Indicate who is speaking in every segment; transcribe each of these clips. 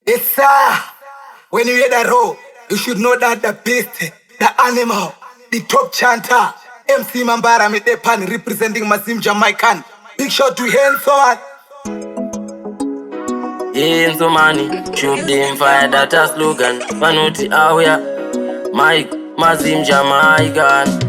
Speaker 1: It's when you hear that roar, you should know that the beast, the animal, the top chanter, MC Mambara Medepan representing Mazim Jamaican. Big shout to Henson.
Speaker 2: Enzo money, shoot them fire that a slogan. Panuti aware, Mike, Mazim Jamaican.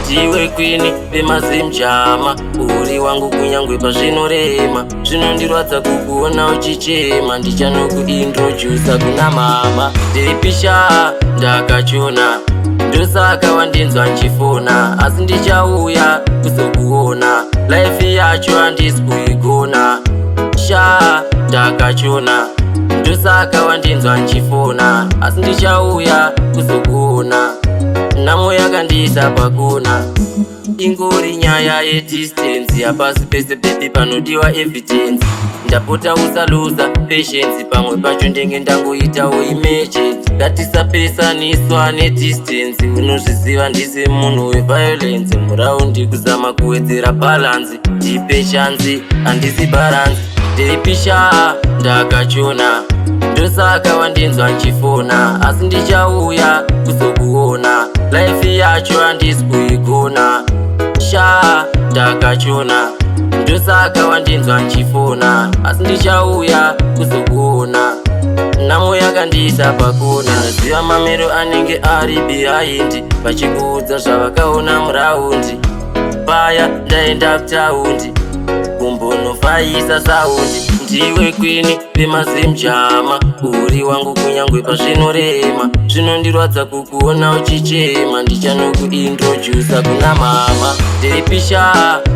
Speaker 2: Jiwe kwini be Mazim Jama. Uri wangu kunyangwe pa zvinorema. Zvinondirwadza kukuona uchichema. Ndichanokuintroduce kuna mama. Ndiripisha ndakachona, ndosaka wandinzwa nchifona. Asi ndichauya kuzokuona, life yacho handisi kuigona. Ndakachona, ndosaka wandinzwa nchifona. Asi ndichauya kuzokuona, namo yakandiisa pakona. Ingori nyaya yedistance, hapasi pese baby panodiwa evidence. Ndapota usaluza patience, pamwe pacho ndenge ndangoitawo emergency. Ngatisapesaniswa nedistance, unozviziva ndise munhu weviolence. Muraundi kuzama kuwedzera balance, ndipe chanzi handisi balance. Ndiripisha ndakachona, ndosaka wandinzwa nchifona. Asi ndichauya kuzokuona, life yacho handisi kuigona. Ndakachona, ndosaka wandinzwa nchifona. Asi ndichauya kuzokuona, namo yakandiisa pakona. Ziva mamero anenge ari behind, vachikuudza zvavakaona muraundi. Paya ndaenda kutaundi, kumbonofaisa saundi. Ndiwe kwini beMazim Jama, uri wangu kunyangwe pazvinorema. Zvinondirwadza kukuona uchichema, ndichanokuintroduce kuna mama. Ndiripisha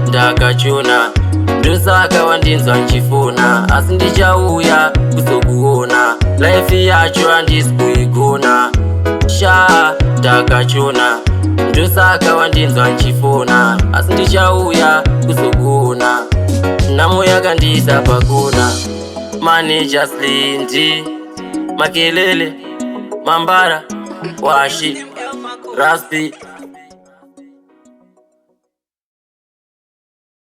Speaker 2: ndakachona, ndosaka wandinzwa nchifona. Asi ndichauya kuzokuona, life yacho handisi kuigona. Ndakachona, ndosaka wandinzwa nchifona. Asi ndichauya kuzokuona, namo yakandiisa pakona. Managers Lindi, Makelele, Mambara, Washi, Raspi.